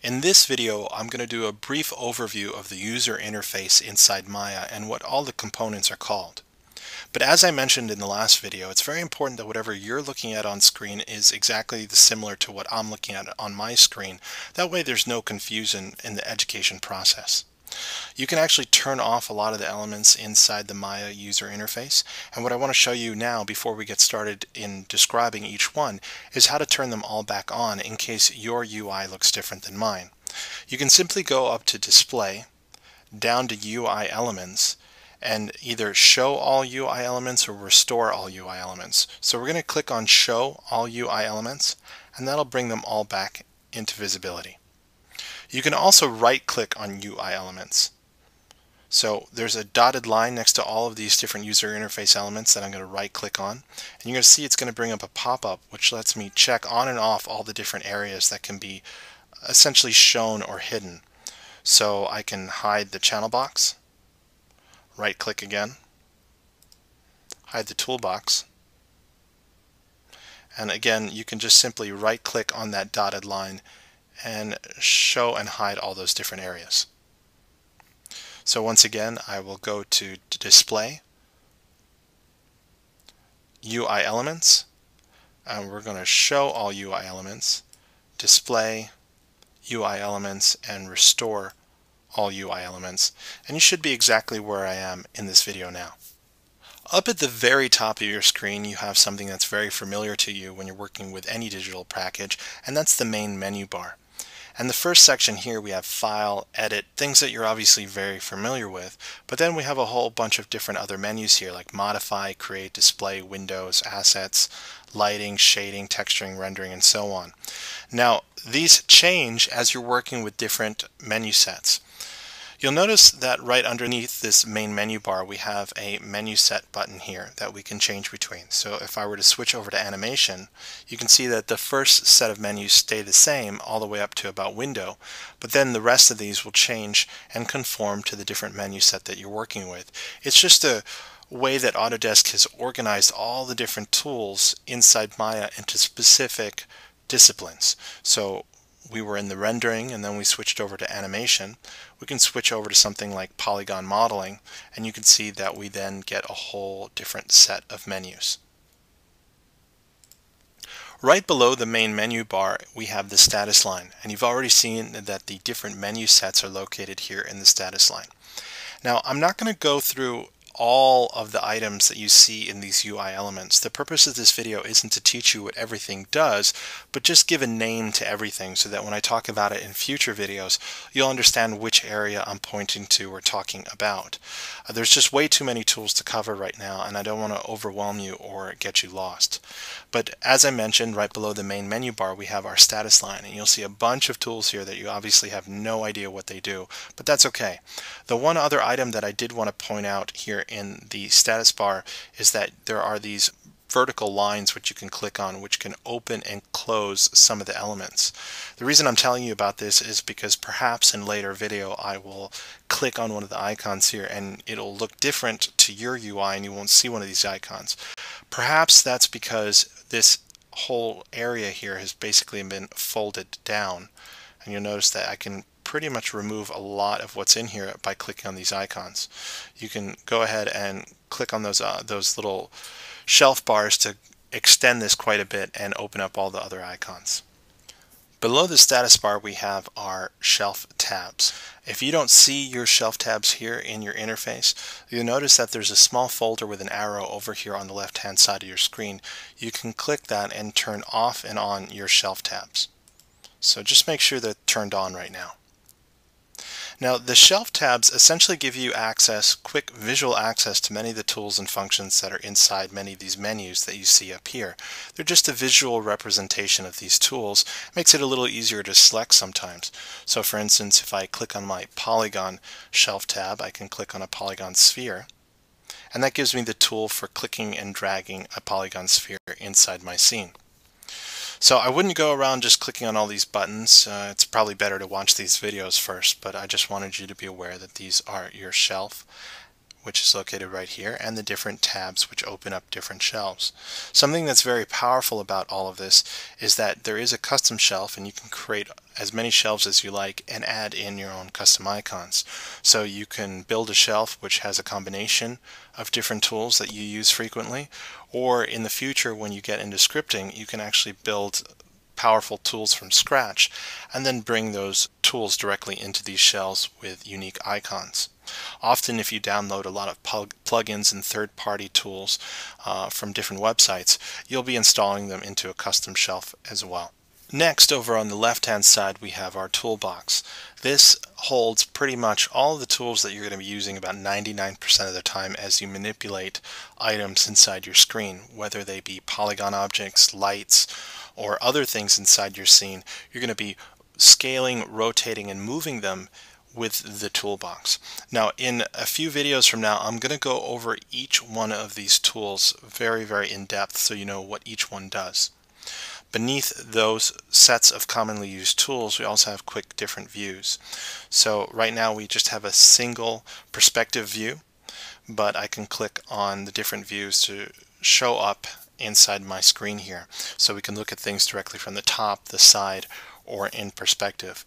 In this video, I'm going to do a brief overview of the user interface inside Maya and what all the components are called. But as I mentioned in the last video, it's very important that whatever you're looking at on screen is exactly similar to what I'm looking at on my screen. That way there's no confusion in the education process. You can actually turn off a lot of the elements inside the Maya user interface, and what I want to show you now before we get started in describing each one is how to turn them all back on in case your UI looks different than mine. You can simply go up to Display, down to UI Elements, and either show all UI elements or restore all UI elements. So we're going to click on Show All UI Elements, and that'll bring them all back into visibility. You can also right-click on UI elements. So there's a dotted line next to all of these different user interface elements that I'm going to right-click on. And you're going to see it's going to bring up a pop-up which lets me check on and off all the different areas that can be essentially shown or hidden. So I can hide the channel box, right-click again, hide the toolbox, and again you can just simply right-click on that dotted line and show and hide all those different areas. So once again, I will go to Display, UI Elements, and we're going to show all UI elements, Display, UI Elements, and restore all UI elements. And you should be exactly where I am in this video now. Up at the very top of your screen, you have something that's very familiar to you when you're working with any digital package, and that's the main menu bar. And the first section here we have File, Edit, things that you're obviously very familiar with, but then we have a whole bunch of different other menus here like Modify, Create, Display, Windows, Assets, Lighting, Shading, Texturing, Rendering, and so on. Now these change as you're working with different menu sets. You'll notice that right underneath this main menu bar we have a menu set button here that we can change between. So if I were to switch over to animation, you can see that the first set of menus stay the same all the way up to about window, but then the rest of these will change and conform to the different menu set that you're working with. It's just a way that Autodesk has organized all the different tools inside Maya into specific disciplines. So we were in the rendering and then we switched over to animation. We can switch over to something like polygon modeling, and you can see that we then get a whole different set of menus. Right below the main menu bar we have the status line, and you've already seen that the different menu sets are located here in the status line. Now I'm not going to go through all of the items that you see in these UI elements. The purpose of this video isn't to teach you what everything does, but just give a name to everything so that when I talk about it in future videos, you'll understand which area I'm pointing to or talking about. There's just way too many tools to cover right now, and I don't want to overwhelm you or get you lost. But as I mentioned, right below the main menu bar we have our status line, and you'll see a bunch of tools here that you obviously have no idea what they do, but that's okay. The one other item that I did want to point out here in the status bar is that there are these vertical lines which you can click on which can open and close some of the elements. The reason I'm telling you about this is because perhaps in later video I will click on one of the icons here and it'll look different to your UI and you won't see one of these icons. Perhaps that's because this whole area here has basically been folded down, and you'll notice that I can pretty much remove a lot of what's in here by clicking on these icons. You can go ahead and click on those little shelf bars to extend this quite a bit and open up all the other icons. Below the status bar we have our shelf tabs. If you don't see your shelf tabs here in your interface, you'll notice that there's a small folder with an arrow over here on the left hand side of your screen. You can click that and turn off and on your shelf tabs. So just make sure they're turned on right now. Now the shelf tabs essentially give you access, quick visual access to many of the tools and functions that are inside many of these menus that you see up here. They're just a visual representation of these tools. It makes it a little easier to select sometimes. So for instance, if I click on my polygon shelf tab, I can click on a polygon sphere, and that gives me the tool for clicking and dragging a polygon sphere inside my scene. So I wouldn't go around just clicking on all these buttons. It's probably better to watch these videos first, but I just wanted you to be aware that these are your shelf which is located right here, and the different tabs which open up different shelves. Something that's very powerful about all of this is that there is a custom shelf, and you can create as many shelves as you like and add in your own custom icons. So you can build a shelf which has a combination of different tools that you use frequently, or in the future when you get into scripting, you can actually build powerful tools from scratch and then bring those tools directly into these shells with unique icons. Often if you download a lot of plugins and third-party tools from different websites, you'll be installing them into a custom shelf as well. Next, over on the left-hand side, we have our toolbox. This holds pretty much all of the tools that you're going to be using about 99% of the time as you manipulate items inside your screen, whether they be polygon objects, lights, or other things inside your scene. You're going to be scaling, rotating, and moving them with the toolbox. Now, in a few videos from now, I'm going to go over each one of these tools very, very in depth so you know what each one does. Beneath those sets of commonly used tools, we also have quick different views. So right now we just have a single perspective view, but I can click on the different views to show up inside my screen here. So we can look at things directly from the top, the side, or in perspective.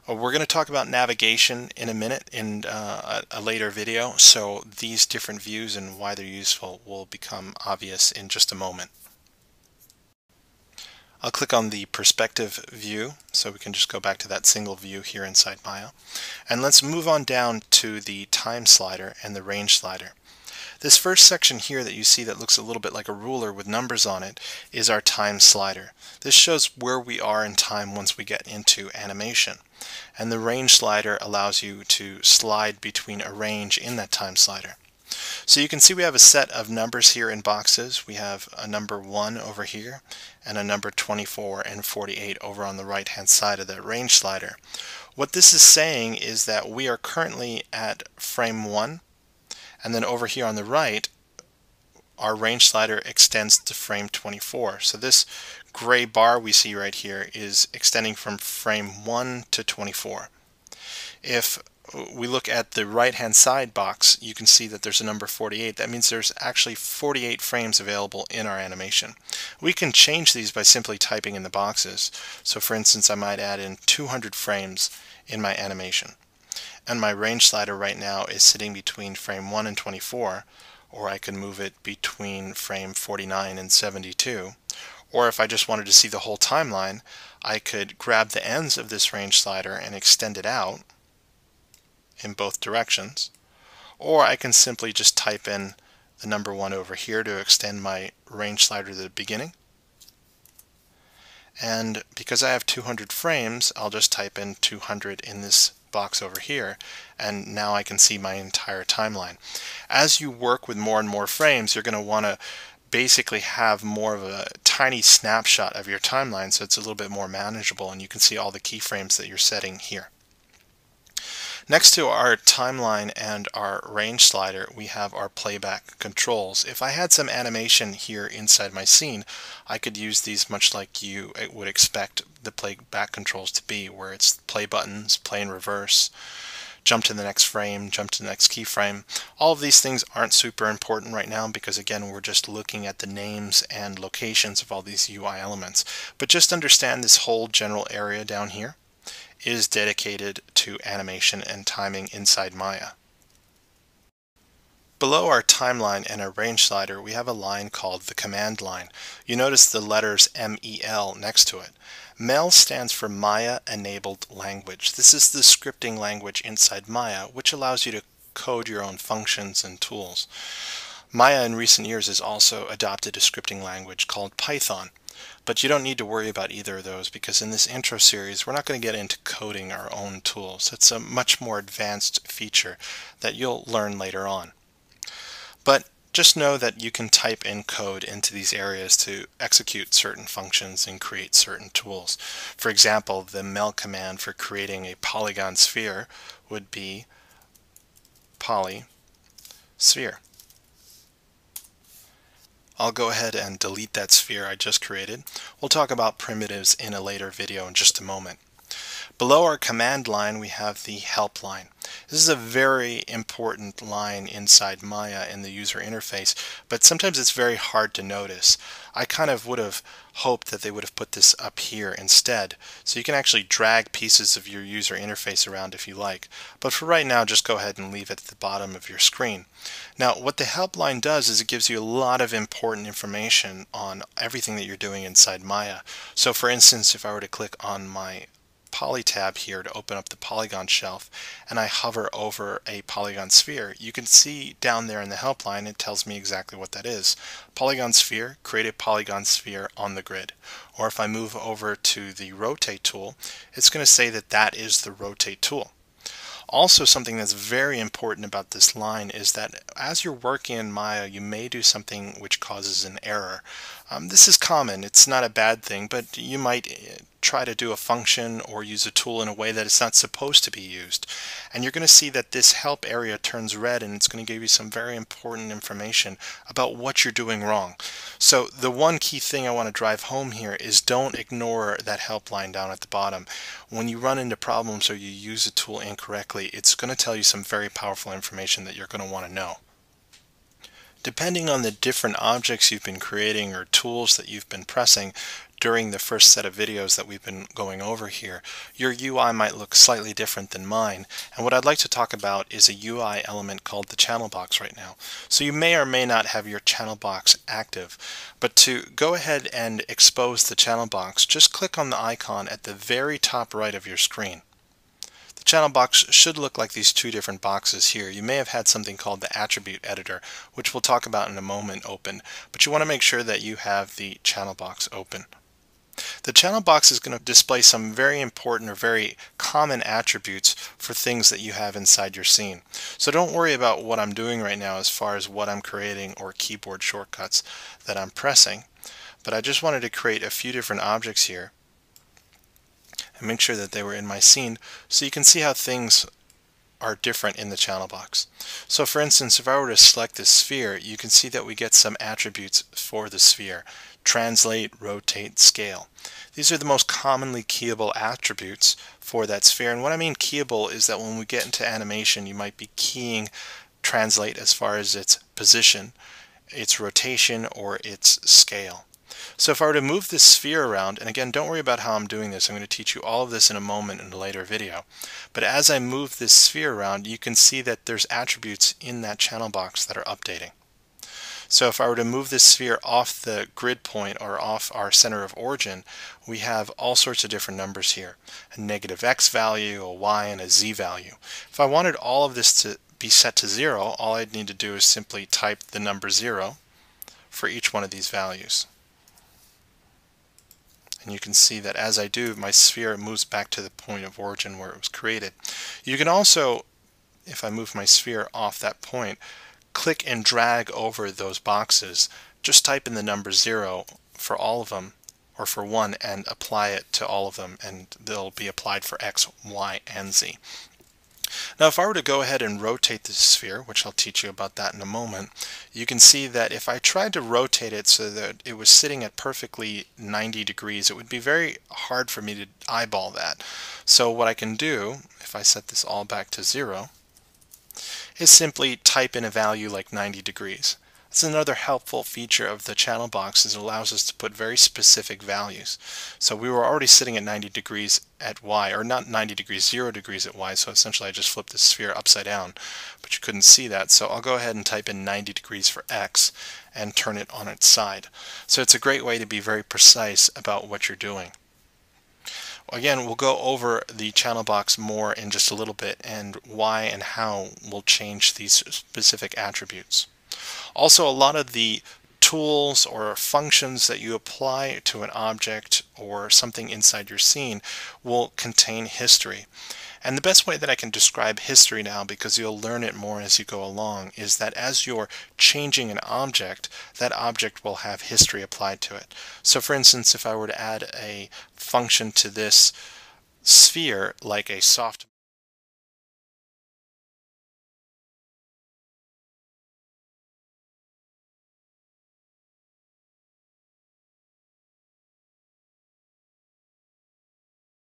We're going to talk about navigation in a minute in a later video, so these different views and why they're useful will become obvious in just a moment. I'll click on the perspective view, so we can just go back to that single view here inside Maya. And let's move on down to the time slider and the range slider. This first section here that you see that looks a little bit like a ruler with numbers on it is our time slider. This shows where we are in time once we get into animation. And the range slider allows you to slide between a range in that time slider. So you can see we have a set of numbers here in boxes. We have a number 1 over here and a number 24 and 48 over on the right hand side of that range slider. What this is saying is that we are currently at frame 1, and then over here on the right our range slider extends to frame 24. So this gray bar we see right here is extending from frame 1 to 24. If we look at the right hand side box, you can see that there's a number 48. That means there's actually 48 frames available in our animation. We can change these by simply typing in the boxes. So for instance, I might add in 200 frames in my animation. And my range slider right now is sitting between frame 1 and 24, or I can move it between frame 49 and 72. Or if I just wanted to see the whole timeline, I could grab the ends of this range slider and extend it out in both directions. Or I can simply just type in the number 1 over here to extend my range slider to the beginning. And because I have 200 frames, I'll just type in 200 in this box over here, and now I can see my entire timeline. As you work with more and more frames, you're going to want to basically have more of a tiny snapshot of your timeline, so it's a little bit more manageable and you can see all the keyframes that you're setting here. Next to our timeline and our range slider, we have our playback controls. If I had some animation here inside my scene, I could use these much like you would expect the playback controls to be, where it's play buttons, play in reverse, jump to the next frame, jump to the next keyframe. All of these things aren't super important right now because again we're just looking at the names and locations of all these UI elements. But just understand this whole general area down here is dedicated to animation and timing inside Maya. Below our timeline and our range slider, we have a line called the command line. You notice the letters MEL next to it. MEL stands for Maya Enabled Language. This is the scripting language inside Maya, which allows you to code your own functions and tools. Maya in recent years has also adopted a scripting language called Python. But you don't need to worry about either of those because in this intro series we're not going to get into coding our own tools. It's a much more advanced feature that you'll learn later on. But just know that you can type in code into these areas to execute certain functions and create certain tools. For example, the MEL command for creating a polygon sphere would be poly sphere. I'll go ahead and delete that sphere I just created. We'll talk about primitives in a later video in just a moment. Below our command line we have the help line. This is a very important line inside Maya in the user interface, but sometimes it's very hard to notice. I kind of would have hoped that they would have put this up here instead, so you can actually drag pieces of your user interface around if you like. But for right now, just go ahead and leave it at the bottom of your screen. Now, what the help line does is it gives you a lot of important information on everything that you're doing inside Maya. So for instance, if I were to click on my Poly tab here to open up the polygon shelf and I hover over a polygon sphere, you can see down there in the help line it tells me exactly what that is. Polygon sphere, create a polygon sphere on the grid. Or if I move over to the rotate tool, it's going to say that that is the rotate tool. Also, something that's very important about this line is that as you're working in Maya, you may do something which causes an error. This is common. It's not a bad thing, but you might try to do a function or use a tool in a way that it's not supposed to be used. And you're going to see that this help area turns red, and it's going to give you some very important information about what you're doing wrong. So the one key thing I want to drive home here is don't ignore that help line down at the bottom. When you run into problems or you use a tool incorrectly, it's going to tell you some very powerful information that you're going to want to know. Depending on the different objects you've been creating or tools that you've been pressing during the first set of videos that we've been going over here, your UI might look slightly different than mine. And what I'd like to talk about is a UI element called the channel box right now. So you may or may not have your channel box active, but to go ahead and expose the channel box, just click on the icon at the very top right of your screen. The channel box should look like these two different boxes here. You may have had something called the attribute editor, which we'll talk about in a moment, open, but you want to make sure that you have the channel box open. The channel box is going to display some very important or very common attributes for things that you have inside your scene. So don't worry about what I'm doing right now as far as what I'm creating or keyboard shortcuts that I'm pressing, but I just wanted to create a few different objects here and make sure that they were in my scene so you can see how things are different in the channel box. So for instance, if I were to select this sphere, you can see that we get some attributes for the sphere. Translate, rotate, scale. These are the most commonly keyable attributes for that sphere. And what I mean keyable is that when we get into animation, you might be keying translate as far as its position, its rotation, or its scale. So if I were to move this sphere around, and again, don't worry about how I'm doing this, I'm going to teach you all of this in a moment in a later video. But as I move this sphere around, you can see that there's attributes in that channel box that are updating. So if I were to move this sphere off the grid point or off our center of origin, we have all sorts of different numbers here. A negative x value, a y, and a z value. If I wanted all of this to be set to 0, all I'd need to do is simply type the number 0 for each one of these values. And you can see that as I do, my sphere moves back to the point of origin where it was created. You can also, if I move my sphere off that point, click and drag over those boxes. Just type in the number 0 for all of them, or for one, and apply it to all of them, and they'll be applied for X, Y, and Z. Now if I were to go ahead and rotate the sphere, which I'll teach you about that in a moment, you can see that if I tried to rotate it so that it was sitting at perfectly 90 degrees, it would be very hard for me to eyeball that. So what I can do, if I set this all back to 0, is simply type in a value like 90 degrees. That's another helpful feature of the channel box, is it allows us to put very specific values. So we were already sitting at 90 degrees at Y, or not 90 degrees, 0 degrees at Y, so essentially I just flipped the sphere upside down, but you couldn't see that. So I'll go ahead and type in 90 degrees for X and turn it on its side. So it's a great way to be very precise about what you're doing. Again, we'll go over the channel box more in just a little bit, and why and how we'll change these specific attributes. Also, a lot of the tools or functions that you apply to an object or something inside your scene will contain history. And the best way that I can describe history now, because you'll learn it more as you go along, is that as you're changing an object, that object will have history applied to it. So for instance, if I were to add a function to this sphere, like a soft